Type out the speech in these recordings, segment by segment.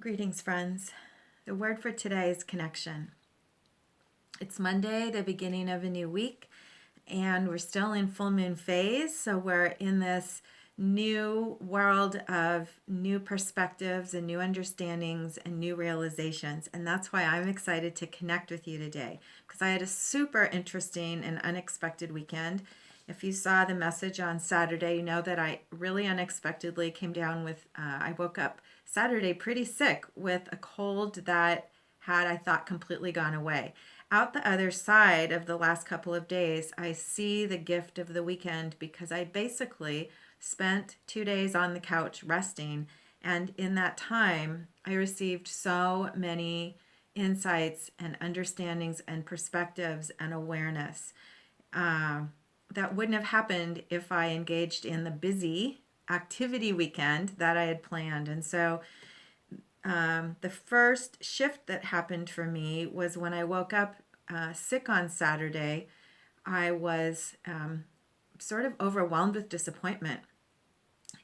Greetings, friends. The word for today is connection. It's Monday, the beginning of a new week, and we're still in full moon phase. So we're in this new world of new perspectives and new understandings and new realizations. And that's why I'm excited to connect with you today, because I had a super interesting and unexpected weekend. If you saw the message on Saturday, you know that I really unexpectedly came down with, I woke up Saturday pretty sick with a cold that had, I thought, completely gone away. Out the other side of the last couple of days, I see the gift of the weekend because I basically spent 2 days on the couch resting. And in that time, I received so many insights and understandings and perspectives and awareness that wouldn't have happened if I engaged in the busy activity weekend that I had planned. And so the first shift that happened for me was when I woke up sick on Saturday. I was sort of overwhelmed with disappointment.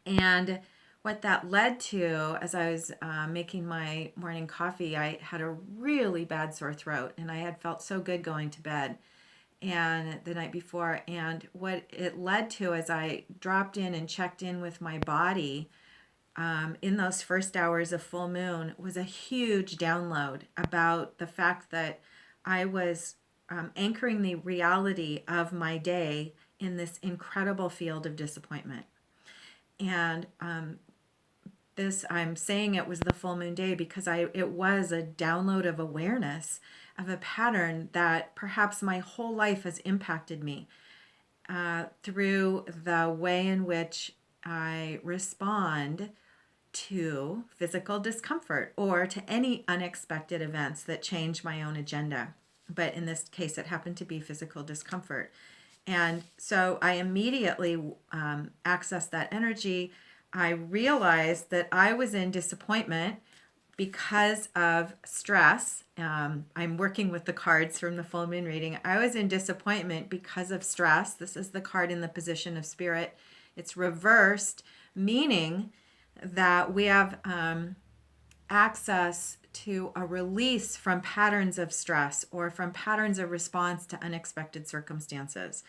And what that led to, as I was making my morning coffee, I had a really bad sore throat, and I had felt so good going to bed and the night before. And what it led to, as I dropped in and checked in with my body in those first hours of full moon, was a huge download about the fact that I was anchoring the reality of my day in this incredible field of disappointment. And I'm saying it was the full moon day because it was a download of awareness of a pattern that perhaps my whole life has impacted me through the way in which I respond to physical discomfort or to any unexpected events that change my own agenda. But in this case, it happened to be physical discomfort. And so I immediately accessed that energy. I realized that I was in disappointment because of stress. I'm working with the cards from the full moon reading. I was in disappointment because of stress. This is the card in the position of spirit. It's reversed, meaning that we have access to a release from patterns of stress or from patterns of response to unexpected circumstances.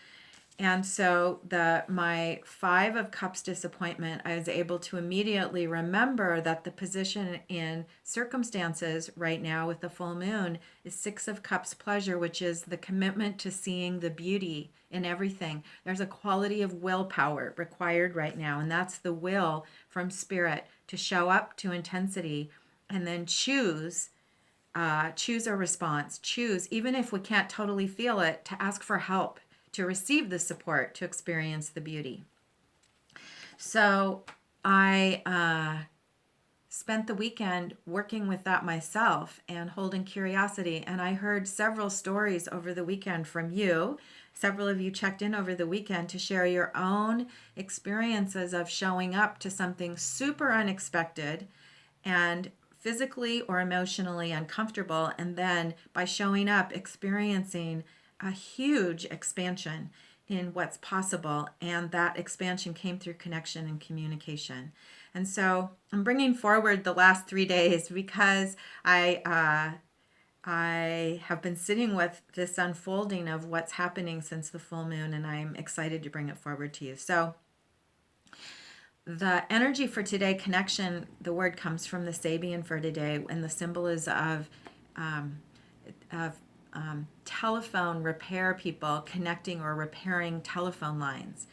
And so my 5 of Cups disappointment, I was able to immediately remember that the position in circumstances right now with the full moon is 6 of Cups pleasure, which is the commitment to seeing the beauty in everything. There's a quality of willpower required right now, and that's the will from spirit to show up to intensity and then choose a response. Choose, even if we can't totally feel it, to ask for help, to receive the support, to experience the beauty. So I spent the weekend working with that myself and holding curiosity. And I heard several stories over the weekend from you. Several of you checked in over the weekend to share your own experiences of showing up to something super unexpected and physically or emotionally uncomfortable. And then by showing up, experiencing a huge expansion in what's possible, and that expansion came through connection and communication. And so I'm bringing forward the last 3 days because I have been sitting with this unfolding of what's happening since the full moon, and I'm excited to bring it forward to you. So the energy for today, connection, the word comes from the Sabian for today, and the symbol is of telephone repair people connecting or repairing telephone lines.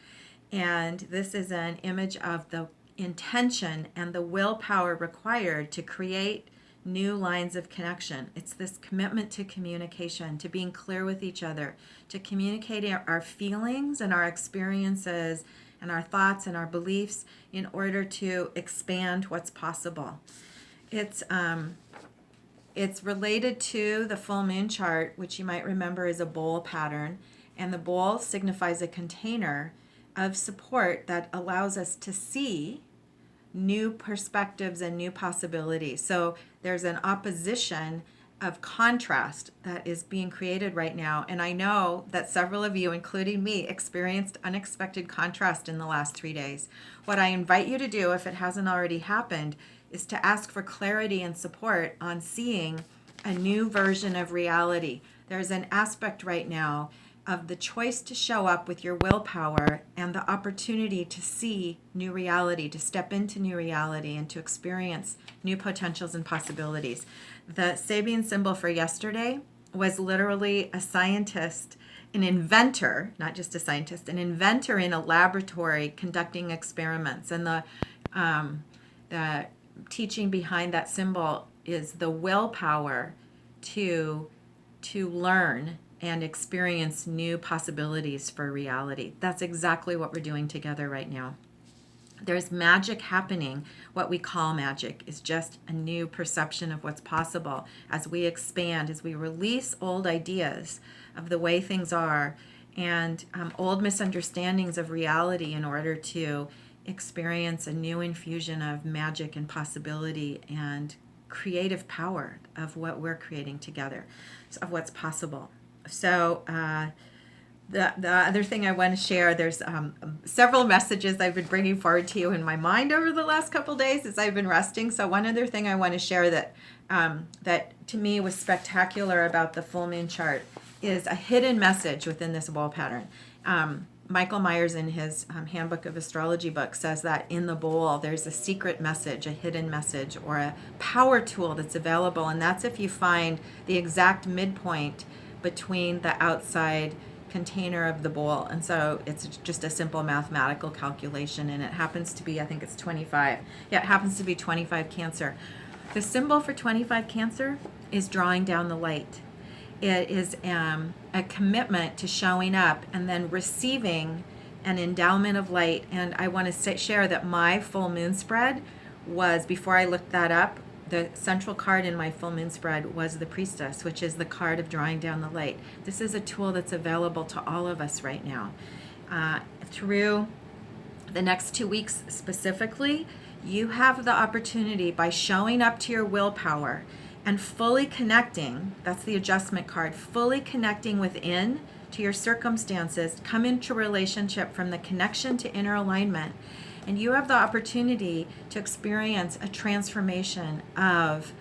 And this is an image of the intention and the willpower required to create new lines of connection. It's this commitment to communication, to being clear with each other, to communicating our feelings and our experiences and our thoughts and our beliefs in order to expand what's possible. It's related to the full moon chart, which you might remember is a bowl pattern. And the bowl signifies a container of support that allows us to see new perspectives and new possibilities. So there's an opposition of contrast that is being created right now. And I know that several of you, including me, experienced unexpected contrast in the last 3 days. What I invite you to do, if it hasn't already happened, is to ask for clarity and support on seeing a new version of reality. There's an aspect right now of the choice to show up with your willpower and the opportunity to see new reality, to step into new reality and to experience new potentials and possibilities. The Sabian symbol for yesterday was literally a scientist, an inventor, not just a scientist, an inventor in a laboratory conducting experiments. And the teaching behind that symbol is the willpower to learn and experience new possibilities for reality. That's exactly what we're doing together right now. There's magic happening. What we call magic is just a new perception of what's possible as we expand, as we release old ideas of the way things are and old misunderstandings of reality in order to experience a new infusion of magic and possibility and creative power of what we're creating together, of what's possible. So the other thing I want to share, there's several messages I've been bringing forward to you in my mind over the last couple days as I've been resting. So one other thing I want to share that that to me was spectacular about the full moon chart is a hidden message within this wall pattern. Michael Myers in his Handbook of Astrology book says that in the bowl there's a secret message, a hidden message, or a power tool that's available. And that's if you find the exact midpoint between the outside container of the bowl. And so it's just a simple mathematical calculation, and it happens to be, I think it's 25. Yeah, it happens to be 25 Cancer. The symbol for 25 Cancer is drawing down the light. It is a commitment to showing up and then receiving an endowment of light. And I want to share that my full moon spread was, before I looked that up, the central card in my full moon spread was the Priestess, which is the card of drawing down the light. This is a tool that's available to all of us right now. Through the next 2 weeks specifically, you have the opportunity, by showing up to your willpower and fully connecting, that's the adjustment card, fully connecting within to your circumstances, come into relationship from the connection to inner alignment. And you have the opportunity to experience a transformation of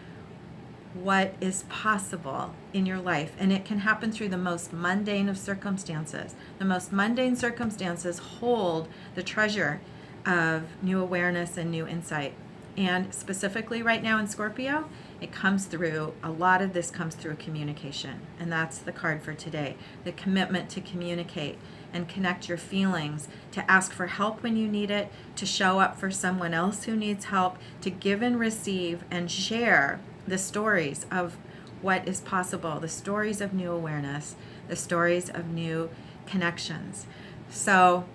what is possible in your life. And it can happen through the most mundane of circumstances. The most mundane circumstances hold the treasure of new awareness and new insight. And specifically right now in Scorpio, it comes through, a lot of this comes through communication. And that's the card for today. The commitment to communicate and connect your feelings, to ask for help when you need it, to show up for someone else who needs help, to give and receive and share the stories of what is possible, the stories of new awareness, the stories of new connections. So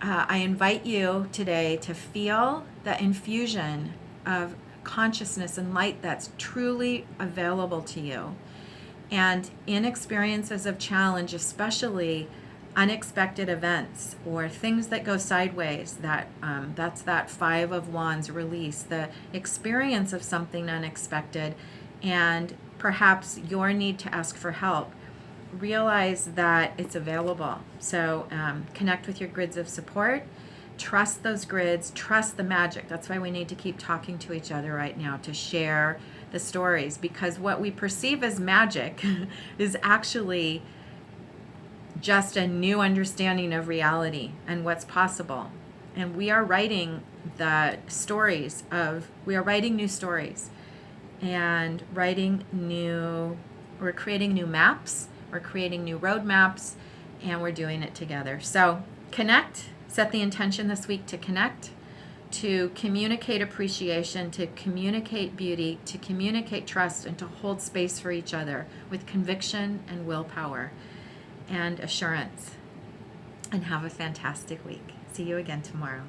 I invite you today to feel the infusion of consciousness and light that's truly available to you. And in experiences of challenge, especially unexpected events or things that go sideways, that's that 5 of Wands release, the experience of something unexpected and perhaps your need to ask for help, realize that it's available. So connect with your grids of support, trust those grids, trust the magic. That's why we need to keep talking to each other right now, to share the stories, because what we perceive as magic is actually just a new understanding of reality and what's possible. And we are writing the stories of, we are writing new stories and we're creating new maps, we're creating new roadmaps, and we're doing it together. So connect, set the intention this week to connect, to communicate appreciation, to communicate beauty, to communicate trust, and to hold space for each other with conviction and willpower and assurance. And have a fantastic week. See you again tomorrow.